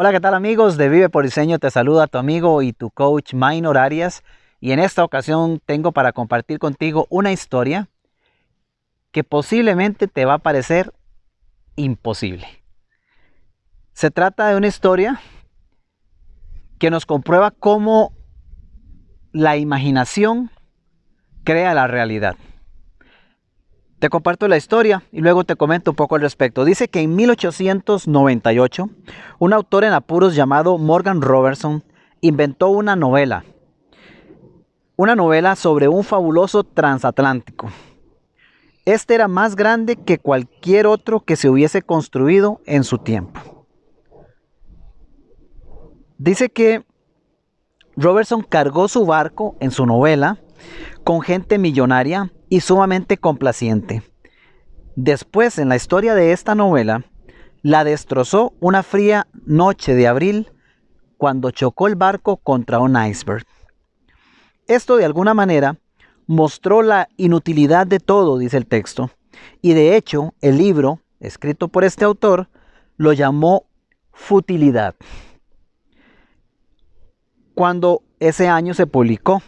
Hola, ¿qué tal amigos de Vive por Diseño? Te saluda tu amigo y tu coach Minor Arias, y en esta ocasión tengo para compartir contigo una historia que posiblemente te va a parecer imposible. Se trata de una historia que nos comprueba cómo la imaginación crea la realidad. Te comparto la historia y luego te comento un poco al respecto. Dice que en 1898, un autor en apuros llamado Morgan Robertson inventó una novela sobre un fabuloso transatlántico. Este era más grande que cualquier otro que se hubiese construido en su tiempo. Dice que Robertson cargó su barco en su novela con gente millonaria y sumamente complaciente. Después, en la historia de esta novela, la destrozó una fría noche de abril cuando chocó el barco contra un iceberg. Esto de alguna manera mostró la inutilidad de todo, dice el texto, y de hecho el libro, escrito por este autor, lo llamó Futilidad, cuando ese año se publicó.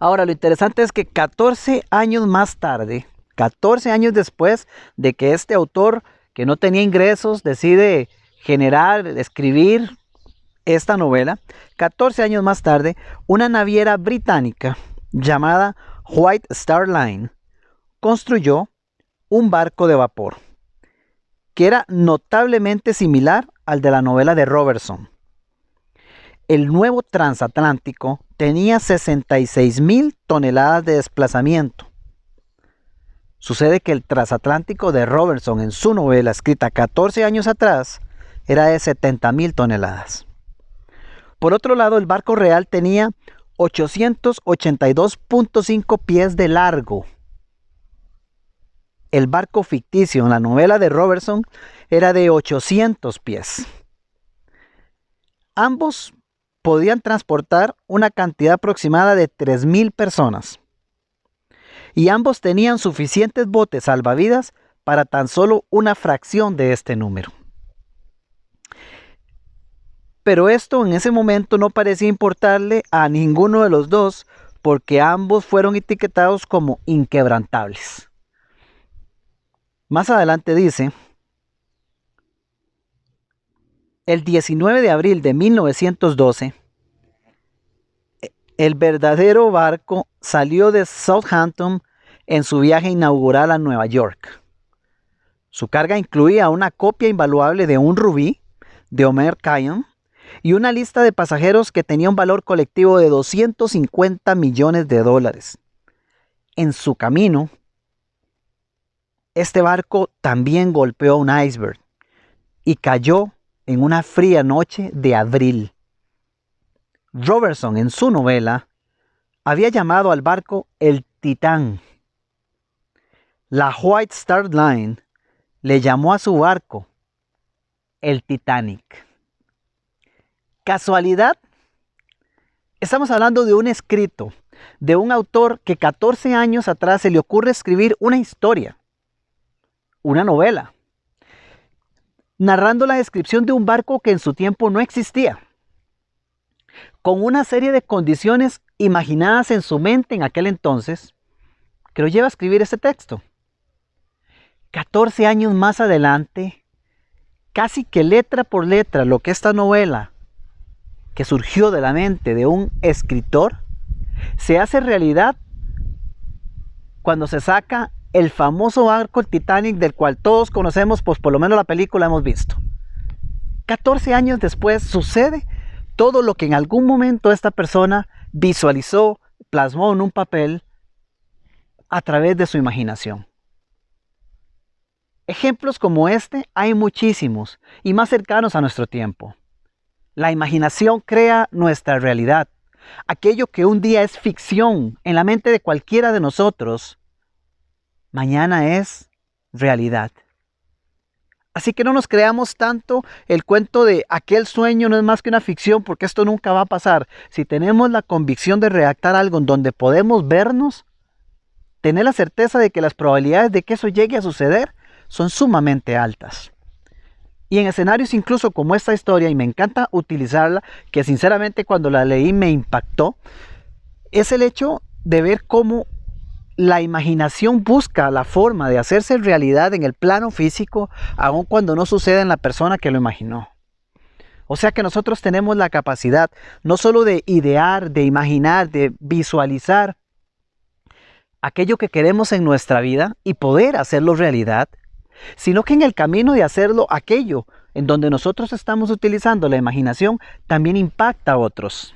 Ahora, lo interesante es que 14 años más tarde, 14 años después de que este autor, que no tenía ingresos, decide escribir esta novela, 14 años más tarde, una naviera británica llamada White Star Line construyó un barco de vapor que era notablemente similar al de la novela de Robertson. El nuevo transatlántico tenía 66,000 toneladas de desplazamiento. Sucede que el transatlántico de Robertson en su novela, escrita 14 años atrás, era de 70,000 toneladas. Por otro lado, el barco real tenía 882.5 pies de largo. El barco ficticio en la novela de Robertson era de 800 pies. Ambos podían transportar una cantidad aproximada de 3,000 personas. Y ambos tenían suficientes botes salvavidas para tan solo una fracción de este número. Pero esto en ese momento no parecía importarle a ninguno de los dos, porque ambos fueron etiquetados como inquebrantables. Más adelante dice: el 19 de abril de 1912, el verdadero barco salió de Southampton en su viaje inaugural a Nueva York. Su carga incluía una copia invaluable de un rubí de Homer Khayyam y una lista de pasajeros que tenía un valor colectivo de 250 millones de dólares. En su camino, este barco también golpeó un iceberg y cayó en una fría noche de abril. Robertson, en su novela, había llamado al barco el Titán. La White Star Line le llamó a su barco el Titanic. ¿Casualidad? Estamos hablando de un escrito, de un autor que 14 años atrás se le ocurre escribir una historia, una novela, narrando la descripción de un barco que en su tiempo no existía, con una serie de condiciones imaginadas en su mente en aquel entonces, que lo lleva a escribir este texto. 14 años más adelante, casi que letra por letra, lo que esta novela, que surgió de la mente de un escritor, se hace realidad cuando se saca el famoso barco, el Titanic, del cual todos conocemos, pues por lo menos la película hemos visto. 14 años después sucede todo lo que en algún momento esta persona visualizó, plasmó en un papel a través de su imaginación. Ejemplos como este hay muchísimos y más cercanos a nuestro tiempo. La imaginación crea nuestra realidad. Aquello que un día es ficción en la mente de cualquiera de nosotros, mañana es realidad. Así que no nos creamos tanto el cuento de aquel sueño no es más que una ficción, porque esto nunca va a pasar. Si tenemos la convicción de redactar algo en donde podemos vernos, tener la certeza de que las probabilidades de que eso llegue a suceder son sumamente altas. Y en escenarios incluso como esta historia, y me encanta utilizarla, que sinceramente cuando la leí me impactó, es el hecho de ver cómo la imaginación busca la forma de hacerse realidad en el plano físico, aun cuando no sucede en la persona que lo imaginó. O sea que nosotros tenemos la capacidad no solo de idear, de imaginar, de visualizar aquello que queremos en nuestra vida y poder hacerlo realidad, sino que en el camino de hacerlo, aquello en donde nosotros estamos utilizando la imaginación también impacta a otros.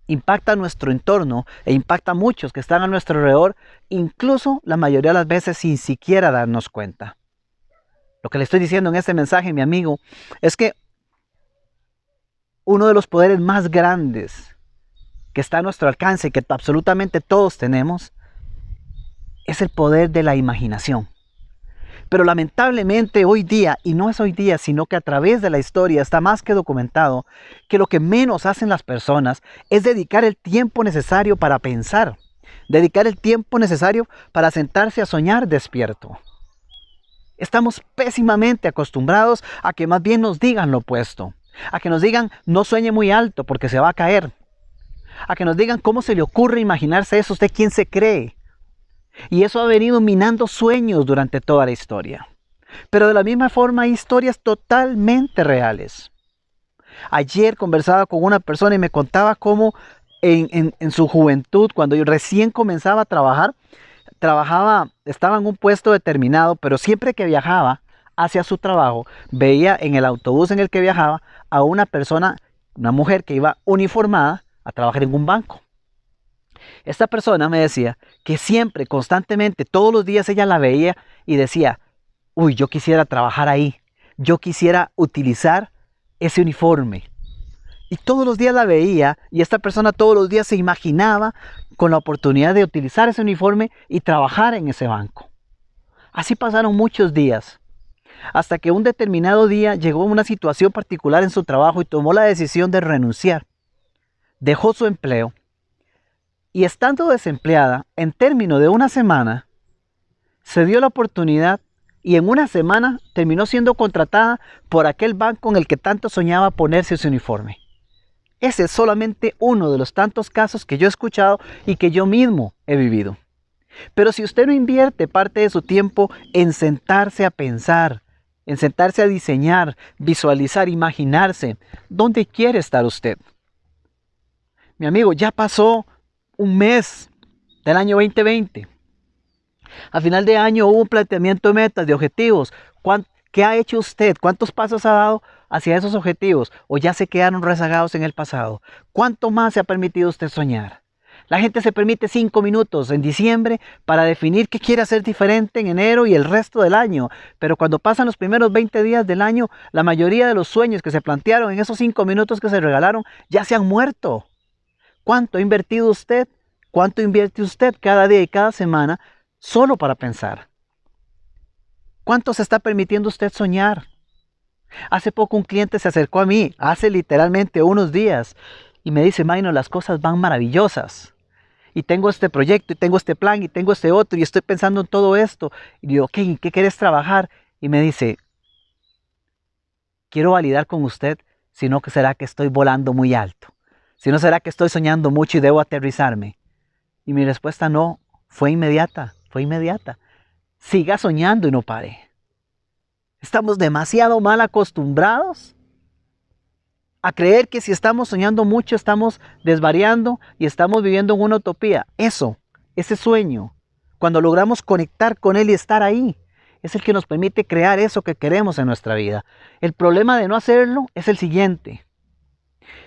Impacta a nuestro entorno e impacta a muchos que están a nuestro alrededor, incluso la mayoría de las veces sin siquiera darnos cuenta. Lo que le estoy diciendo en este mensaje, mi amigo, es que uno de los poderes más grandes que está a nuestro alcance, que absolutamente todos tenemos, es el poder de la imaginación. Pero lamentablemente hoy día, y no es hoy día, sino que a través de la historia está más que documentado, que lo que menos hacen las personas es dedicar el tiempo necesario para pensar, dedicar el tiempo necesario para sentarse a soñar despierto. Estamos pésimamente acostumbrados a que más bien nos digan lo opuesto, a que nos digan no sueñe muy alto porque se va a caer, a que nos digan cómo se le ocurre imaginarse eso, usted quién se cree. Y eso ha venido minando sueños durante toda la historia. Pero de la misma forma hay historias totalmente reales. Ayer conversaba con una persona y me contaba cómo en su juventud, cuando yo recién comenzaba a trabajar, estaba en un puesto determinado, pero siempre que viajaba hacia su trabajo, veía en el autobús en el que viajaba a una persona, una mujer que iba uniformada a trabajar en un banco. Esta persona me decía que siempre, constantemente, todos los días ella la veía y decía, uy, yo quisiera trabajar ahí, yo quisiera utilizar ese uniforme. Y todos los días la veía y esta persona todos los días se imaginaba con la oportunidad de utilizar ese uniforme y trabajar en ese banco. Así pasaron muchos días, hasta que un determinado día llegó una situación particular en su trabajo y tomó la decisión de renunciar. Dejó su empleo. Y estando desempleada, en término de una semana, se dio la oportunidad y en una semana terminó siendo contratada por aquel banco en el que tanto soñaba ponerse ese uniforme. Ese es solamente uno de los tantos casos que yo he escuchado y que yo mismo he vivido. Pero si usted no invierte parte de su tiempo en sentarse a pensar, en sentarse a diseñar, visualizar, imaginarse, ¿dónde quiere estar usted? Mi amigo, ya pasó un mes del año 2020. A final de año hubo un planteamiento de metas, de objetivos. ¿Qué ha hecho usted? ¿Cuántos pasos ha dado hacia esos objetivos? ¿O ya se quedaron rezagados en el pasado? ¿Cuánto más se ha permitido usted soñar? La gente se permite 5 minutos en diciembre para definir qué quiere hacer diferente en enero y el resto del año. Pero cuando pasan los primeros 20 días del año, la mayoría de los sueños que se plantearon en esos 5 minutos que se regalaron ya se han muerto. ¿Cuánto ha invertido usted? ¿Cuánto invierte usted cada día y cada semana solo para pensar? ¿Cuánto se está permitiendo usted soñar? Hace poco un cliente se acercó a mí, hace literalmente unos días, y me dice, Maynor, las cosas van maravillosas. Y tengo este proyecto, y tengo este plan, y tengo este otro, y estoy pensando en todo esto. Y digo, ok, ¿en qué quieres trabajar? Y me dice, quiero validar con usted, si no, ¿será que estoy volando muy alto? Si no, ¿será que estoy soñando mucho y debo aterrizarme? Y mi respuesta no, fue inmediata. Siga soñando y no pare. Estamos demasiado mal acostumbrados a creer que si estamos soñando mucho estamos desvariando y estamos viviendo en una utopía. Ese sueño, cuando logramos conectar con él y estar ahí, es el que nos permite crear eso que queremos en nuestra vida. El problema de no hacerlo es el siguiente.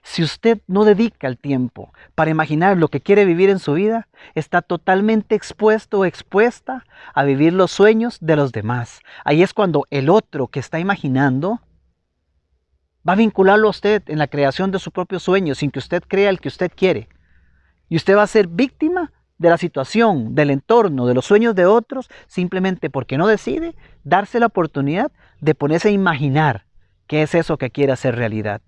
Si usted no dedica el tiempo para imaginar lo que quiere vivir en su vida, está totalmente expuesto o expuesta a vivir los sueños de los demás. Ahí es cuando el otro que está imaginando va a vincularlo a usted en la creación de su propio sueño sin que usted crea el que usted quiere. Y usted va a ser víctima de la situación, del entorno, de los sueños de otros, simplemente porque no decide darse la oportunidad de ponerse a imaginar qué es eso que quiere hacer realidad.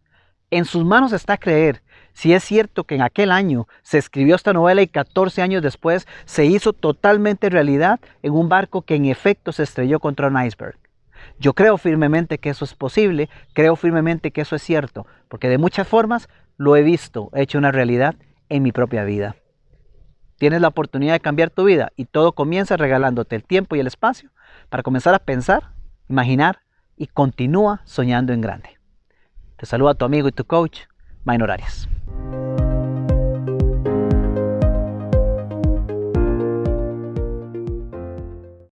En sus manos está creer si es cierto que en aquel año se escribió esta novela y 14 años después se hizo totalmente realidad en un barco que en efecto se estrelló contra un iceberg. Yo creo firmemente que eso es posible, creo firmemente que eso es cierto, porque de muchas formas lo he visto, hecho una realidad en mi propia vida. Tienes la oportunidad de cambiar tu vida y todo comienza regalándote el tiempo y el espacio para comenzar a pensar, imaginar y continúa soñando en grande. Te saluda tu amigo y tu coach, Minor Arias.